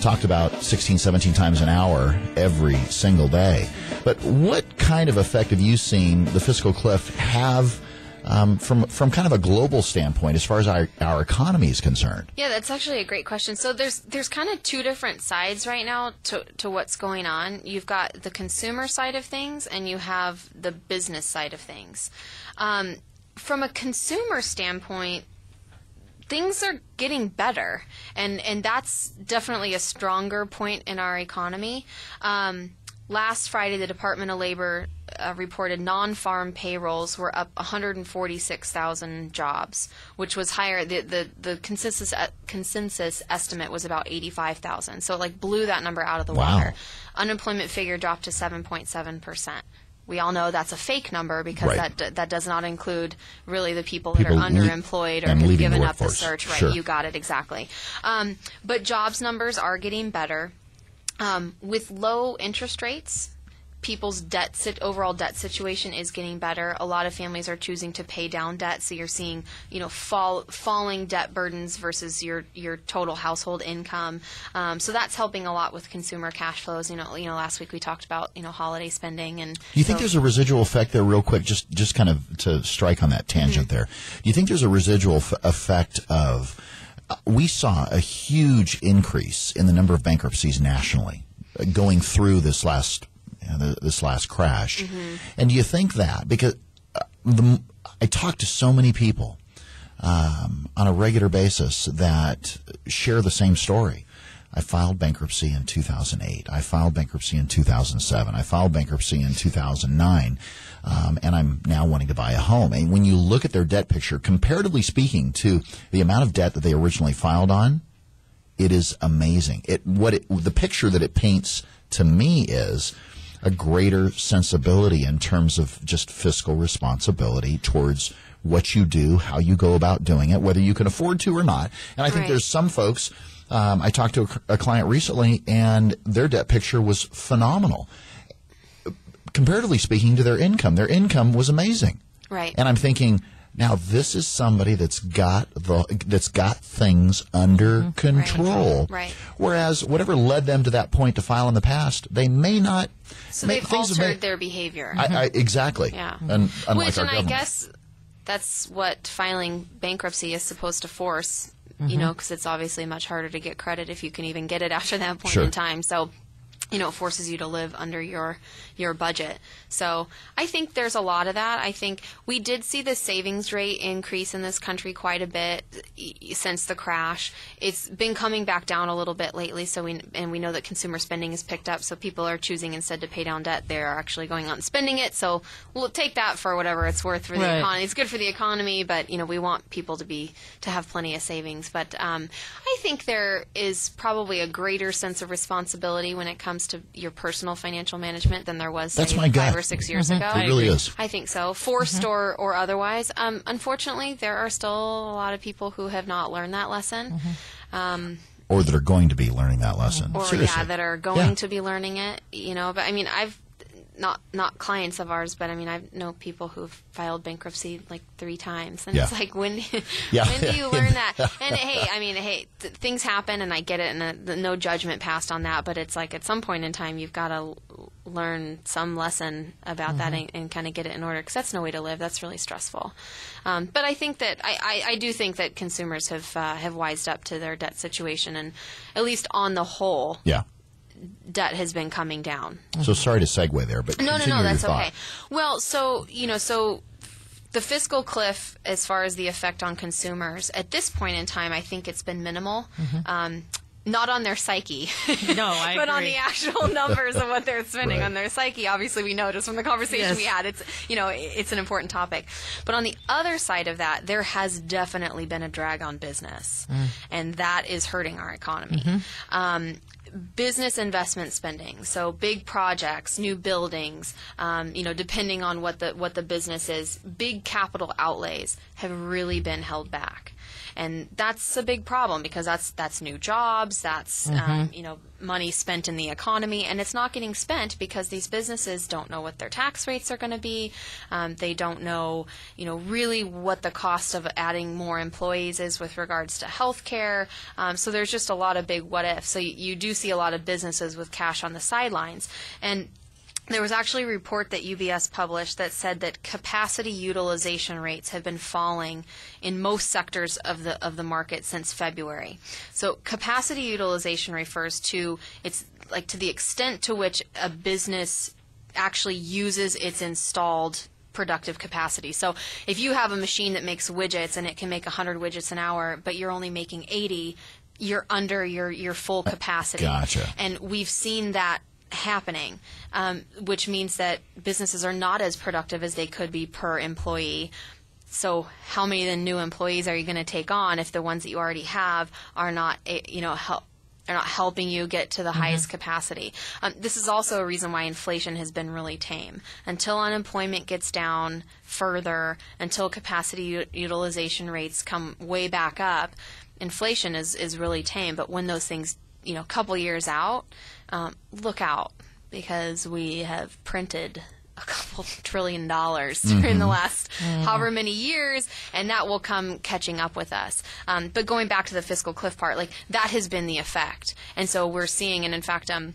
talked about 16, 17 times an hour every single day. But what kind of effect have you seen the fiscal cliff have from kind of a global standpoint as far as our economy is concerned? Yeah, that's actually a great question. So there's kind of two different sides right now to what's going on. You've got the consumer side of things, and you have the business side of things. From a consumer standpoint, things are getting better, and that's definitely a stronger point in our economy. Last Friday, the Department of Labor reported non-farm payrolls were up 146,000 jobs, which was higher. The consensus estimate was about 85,000. So it blew that number out of the water. Unemployment figure dropped to 7.7%. We all know that's a fake number because that does not include really the people that are underemployed or have given up the search. Right, sure. You got it exactly. But jobs numbers are getting better. With low interest rates, people's overall debt situation is getting better. A lot of families are choosing to pay down debt, so you're seeing, falling debt burdens versus your total household income. So that's helping a lot with consumer cash flows. Last week we talked about, holiday spending. And do you think there's a residual effect there, real quick, just kind of to strike on that tangent there? Do you think there's a residual effect of we saw a huge increase in the number of bankruptcies nationally going through this last crash? And do you think that, because I talk to so many people on a regular basis that share the same story. I filed bankruptcy in 2008. I filed bankruptcy in 2007. I filed bankruptcy in 2009. And I'm now wanting to buy a home. And when you look at their debt picture, comparatively speaking to the amount of debt that they originally filed on, it is amazing. The picture that it paints to me is a greater sensibility in terms of just fiscal responsibility towards what you do, how you go about doing it, whether you can afford to or not. And I think there's some folks, I talked to a client recently, and their debt picture was phenomenal. Comparatively speaking to their income was amazing. Right. And I'm thinking, now this is somebody that's got things under control. Right. Whereas whatever led them to that point to file in the past, they may not. So they've altered their behavior. Exactly. Yeah. And I guess that's what filing bankruptcy is supposed to force. Because it's obviously much harder to get credit if you can even get it after that point in time. So, it forces you to live under your budget. So I think there's a lot of that. I think we did see the savings rate increase in this country quite a bit since the crash. It's been coming back down a little bit lately. So we know that consumer spending has picked up. So people are choosing, instead to pay down debt, they're actually going out and spending it. So we'll take that for whatever it's worth for the economy. It's good for the economy, but we want people to have plenty of savings. But I think there is probably a greater sense of responsibility when it comes to your personal financial management than there was, say, 5 or 6 years ago. It really is. I think so, forced or otherwise. Unfortunately, there are still a lot of people who have not learned that lesson. Or that are going to be learning that lesson. Or, seriously. that are going to be learning it. But I've not clients of ours, but I know people who've filed bankruptcy 3 times, and it's like, when do you learn that? And hey, things happen, and I get it, and no judgment passed on that. But it's like, at some point in time, you've got to learn some lesson about that and kind of get it in order, because that's no way to live. That's really stressful. But I think that I do think that consumers have wised up to their debt situation, and at least on the whole, debt has been coming down. So sorry to segue there, but no, that's okay. Well, so The fiscal cliff, as far as the effect on consumers, at this point in time, I think it's been minimal. Not on their psyche, No, I but on agree. the actual numbers of what they're spending on their psyche. Obviously, we know just from the conversation we had, it's an important topic. But on the other side of that, there has definitely been a drag on business, and that is hurting our economy. Business investment spending, so big projects, new buildings, depending on what the business is, big capital outlays have really been held back. And that's a big problem because that's new jobs, that's money spent in the economy, and it's not getting spent because these businesses don't know what their tax rates are going to be. They don't know, really what the cost of adding more employees is with regards to health care. So there's just a lot of big what ifs. So you do see a lot of businesses with cash on the sidelines. And there was actually a report that UBS published that said that capacity utilization rates have been falling in most sectors of the market since February. So capacity utilization refers to to the extent to which a business actually uses its installed productive capacity. So if you have a machine that makes widgets and it can make 100 widgets an hour, but you're only making 80, you're under your full capacity. Gotcha. And we've seen that happening, which means that businesses are not as productive as they could be per employee. So how many of the new employees are you going to take on if the ones that you already have are not, are not helping you get to the highest capacity? This is also a reason why inflation has been really tame. Until unemployment gets down further, until capacity utilization rates come way back up, inflation is really tame. But when those things, a couple years out, look out, because we have printed a couple $1 trillion during the last however many years, and that will come catching up with us. But going back to the fiscal cliff part, that has been the effect. And so we're seeing, and in fact, I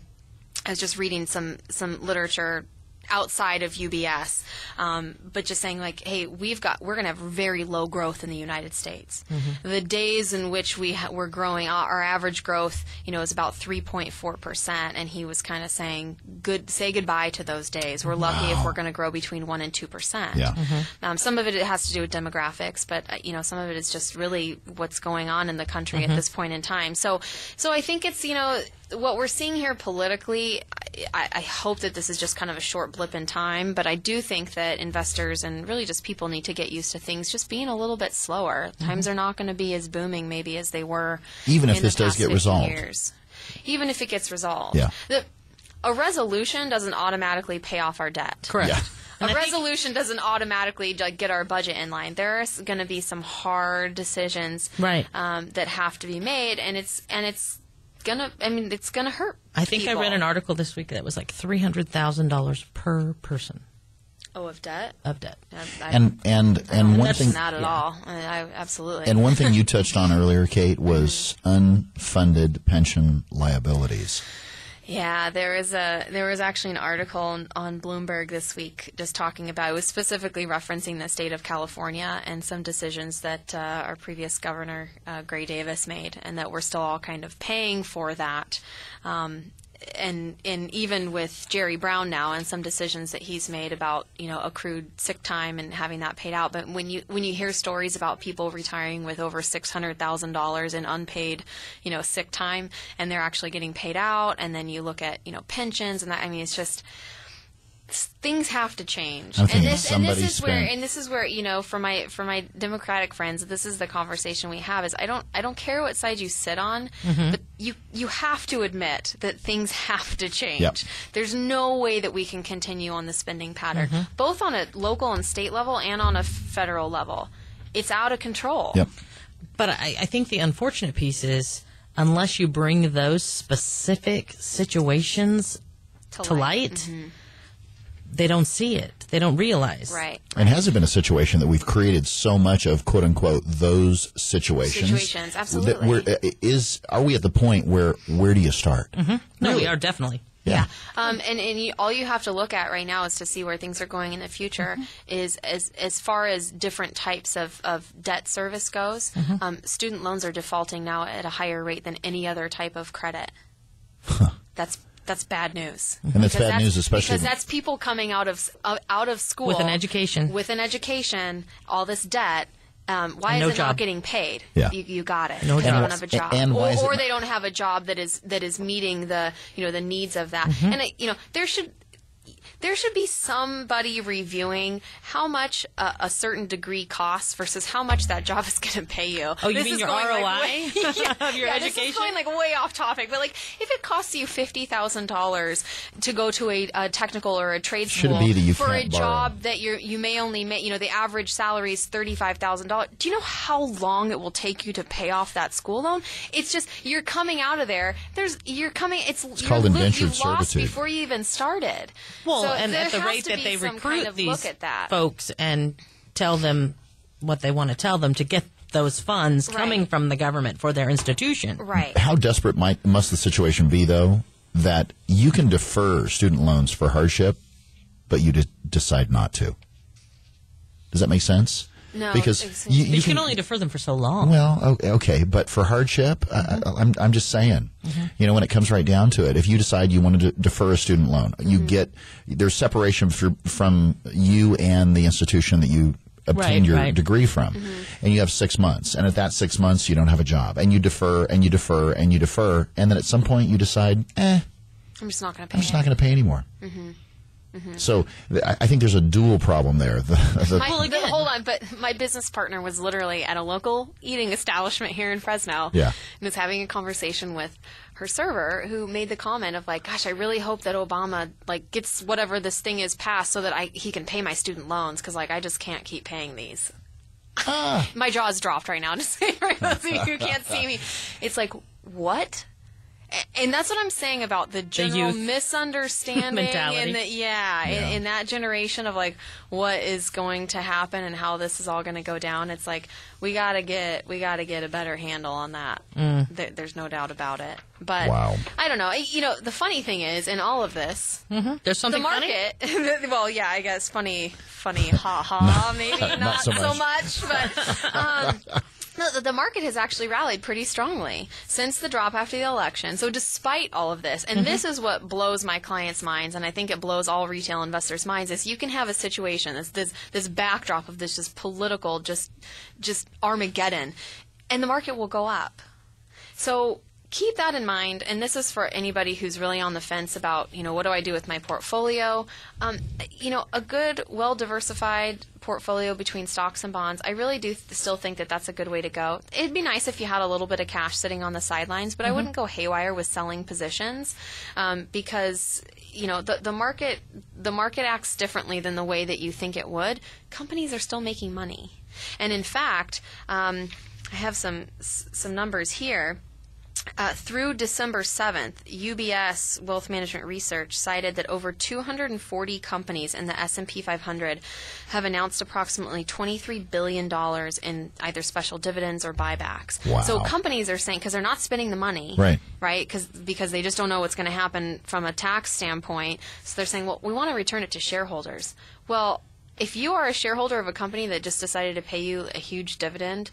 was just reading some literature outside of UBS, but just saying hey, we're going to have very low growth in the United States. The days in which we're growing, our average growth, is about 3.4%, and he was kind of saying, say goodbye to those days. We're lucky if we're going to grow between 1% and 2%. Yeah. Some of it has to do with demographics, but some of it is just really what's going on in the country at this point in time. So I think it's what we're seeing here politically. I hope that this is just kind of a short blip in time, but I do think that investors and really just people need to get used to things just being a little bit slower. Times are not going to be as booming maybe as they were even if in this the does past get 50 resolved. years. Even if it gets resolved. Yeah. A resolution doesn't automatically pay off our debt. Correct. Yeah. A resolution doesn't automatically get our budget in line. There are going to be some hard decisions that have to be made, and it's gonna hurt. I think people. I read an article this week that was like $300,000 per person. Oh, of debt? Of debt. And one thing not at all. I absolutely. And one thing you touched on earlier, Kate, was unfunded pension liabilities. Yeah, there was actually an article on Bloomberg this week just talking about, it was specifically referencing the state of California and some decisions that our previous governor, Gray Davis, made, and that we're still all kind of paying for that. And even with Jerry Brown now and some decisions that he's made about accrued sick time and having that paid out, but when you hear stories about people retiring with over $600,000 in unpaid sick time, and they're actually getting paid out, and then you look at pensions and that, it's just things have to change. And this is where for my Democratic friends, this is the conversation we have, is I don't care what side you sit on, but you have to admit that things have to change. Yep. There's no way that we can continue on the spending pattern, both on a local and state level and on a federal level. It's out of control. Yep. But I think the unfortunate piece is, unless you bring those specific situations to light, they don't see it. They don't realize. Right. And has it been a situation that we've created so much of, quote unquote, those situations? Situations, absolutely. Are we at the point where do you start? No, we are definitely. Yeah. All you have to look at right now is to see where things are going in the future is as far as different types of debt service goes, student loans are defaulting now at a higher rate than any other type of credit. that's bad news. And that's bad news, especially because that's people coming out of school with an education, all this debt. Why is it not getting paid? Yeah. You got it. No they job. don't have a job, or they don't have a job that is meeting the the needs of that. And there should be somebody reviewing how much a certain degree costs versus how much that job is going to pay you. Oh, you mean your ROI of your education? This is going way off topic, but if it costs you $50,000 to go to a technical or a trade school for a job that you may only make, the average salary is $35,000. Do you know how long it will take you to pay off that school loan? It's just you're coming out of there. It's called indentured you've lost servitude before you even started. Well, so and at the rate that they recruit these that. folks and tell them what they want to tell them to get those funds coming from the government for their institution. Right. How desperate must the situation be, though, that you can defer student loans for hardship, but you decide not to? Does that make sense? No, because you can only defer them for so long. Well, okay, but for hardship, I'm just saying, when it comes right down to it, if you decide you want to defer a student loan, there's separation from you and the institution that you obtained your degree from, and you have 6 months, and at that 6 months you don't have a job, and you defer, and you defer, and you defer, and then at some point you decide, I'm just not going to pay. I'm just not going to pay anymore. So I think there's a dual problem there. Hold on, but my business partner was literally at a local eating establishment here in Fresno and was having a conversation with her server who made the comment of gosh, I really hope that Obama gets whatever this thing is passed so that he can pay my student loans because I just can't keep paying these. My jaw's dropped right now. Just for those of you who can't see me, it's what? And that's what I'm saying about the general misunderstanding mentality. In that generation of what is going to happen and how this is all going to go down. It's we gotta get a better handle on that. There's no doubt about it. But I don't know. The funny thing is in all of this, there's something the market. Well, yeah, I guess funny, ha ha. Maybe not so much, but. No, the market has actually rallied pretty strongly since the drop after the election. So despite all of this, and this is what blows my clients' minds, and I think it blows all retail investors' minds, is you can have a situation, this backdrop of this just political, just Armageddon, and the market will go up. So keep that in mind, and this is for anybody who's really on the fence about, what do I do with my portfolio? A good, well-diversified portfolio between stocks and bonds, I really do still think that that's a good way to go. It'd be nice if you had a little bit of cash sitting on the sidelines, but I wouldn't go haywire with selling positions because the market acts differently than the way that you think it would. Companies are still making money, and in fact, I have some numbers here. Through December 7th, UBS Wealth Management Research cited that over 240 companies in the S&P 500 have announced approximately $23 billion in either special dividends or buybacks. Wow. So companies are saying, because they're not spending the money, right? Because they just don't know what's going to happen from a tax standpoint. So they're saying, well, we want to return it to shareholders. Well, if you are a shareholder of a company that just decided to pay you a huge dividend,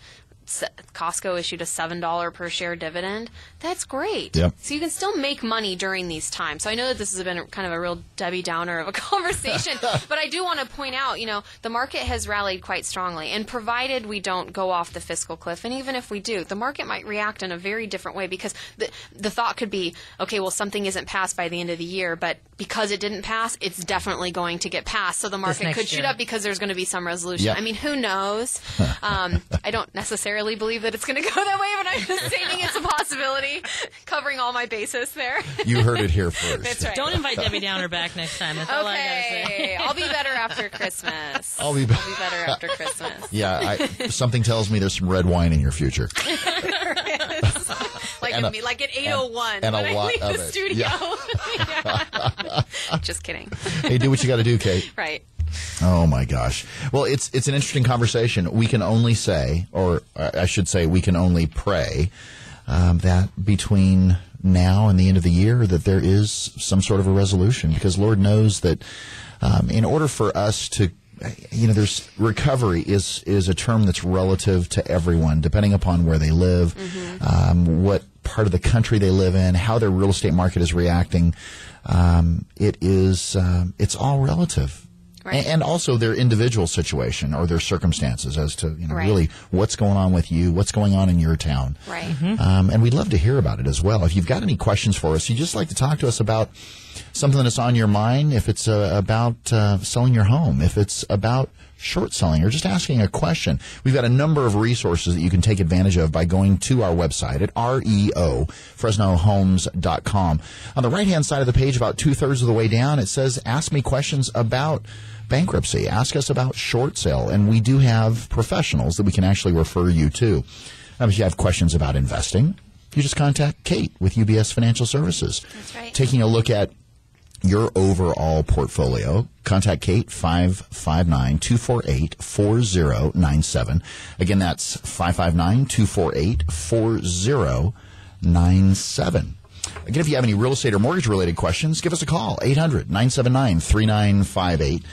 Costco issued a $7 per share dividend. That's great. Yep. So you can still make money during these times. So I know that this has been kind of a real Debbie Downer of a conversation, but I do want to point out, the market has rallied quite strongly, and provided we don't go off the fiscal cliff, and even if we do, the market might react in a very different way because the thought could be, okay, well, something isn't passed by the end of the year, but because it didn't pass, it's definitely going to get passed. So the market could shoot up because there's going to be some resolution. Yep. I mean, who knows? I don't necessarily believe that it's going to go that way, but I'm just stating it's a possibility, covering all my bases there. You heard it here first. That's right. Don't invite Debbie Downer back next time. That's all I gotta say. I'll be better after Christmas. I'll be better after Christmas. Yeah, something tells me there's some red wine in your future. There is. Like at 8:01 and when a lot I leave of the it. studio. Yeah. Just kidding. Hey, do what you got to do, Kate. Right. Oh my gosh. Well, it's an interesting conversation. We can only say, or I should say, we can only pray that between now and the end of the year that there is some sort of a resolution, because Lord knows that in order for us to, there's recovery is a term that's relative to everyone, depending upon where they live, what part of the country they live in, how their real estate market is reacting. It's all relative. Right. And also their individual situation or their circumstances as to, Right. really what's going on with you, what's going on in your town. Right. And we'd love to hear about it as well. If you've got any questions for us, you'd just like to talk to us about something that's on your mind, if it's about selling your home, if it's about short selling, or just asking a question, we've got a number of resources that you can take advantage of by going to our website at Fresnohomes.com. On the right-hand side of the page, about 2/3 of the way down, it says, ask me questions about bankruptcy. Ask us about short sale. And we do have professionals that we can actually refer you to. If you have questions about investing, you just contact Kate with UBS Financial Services. That's right. Taking a look at your overall portfolio, contact Kate, 559-248-4097. Again, that's 559-248-4097. Again, if you have any real estate or mortgage-related questions, give us a call, 800-979-3958.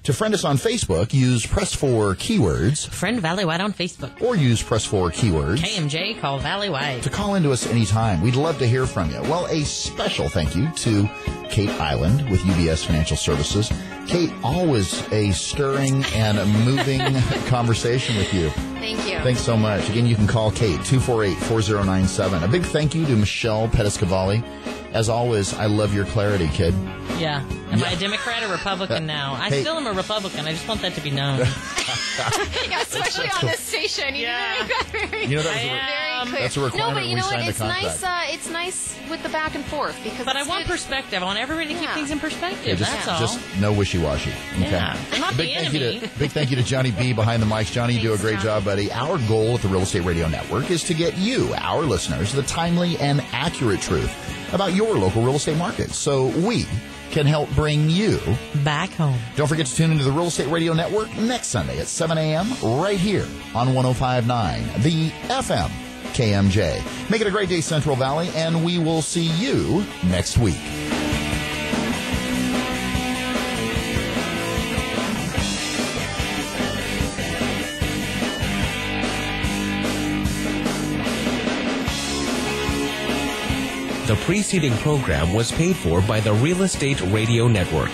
To friend us on Facebook, use press 4 keywords. Friend Valley White on Facebook. Or use press 4 keywords. KMJ, call Valley White. To call into us anytime. We'd love to hear from you. Well, a special thank you to Kate Island with UBS Financial Services. Kate, always a stirring and moving conversation with you. Thank you. Thanks so much. Again, you can call Kate, 248-4097. A big thank you to Michelle Pettis-Cavalli. As always, I love your clarity, kid. Yeah. Am I a Democrat or Republican now? I still am a Republican. I just want that to be known. Yeah, especially on this station. Yeah. You know, very clear. that's a requirement No, but you when we know what? signed the It's contract. nice. It's nice with the back and forth because. But I it's want good. perspective. I want everybody to keep Yeah. things in perspective. That's all. Just no wishy-washy. Okay. Yeah. They're not the enemy. Big thank you to Johnny B behind the mics. Johnny, you do a Thanks, great Johnny. job, buddy. Our goal at the Real Estate Radio Network is to get you, our listeners, the timely and accurate truth about your local real estate market, so we can help bring you Back home. Don't forget to tune into the Real Estate Radio Network next Sunday at 7 a.m. right here on 105.9, the FM KMJ. Make it a great day, Central Valley, and we will see you next week. The preceding program was paid for by the Real Estate Radio Network.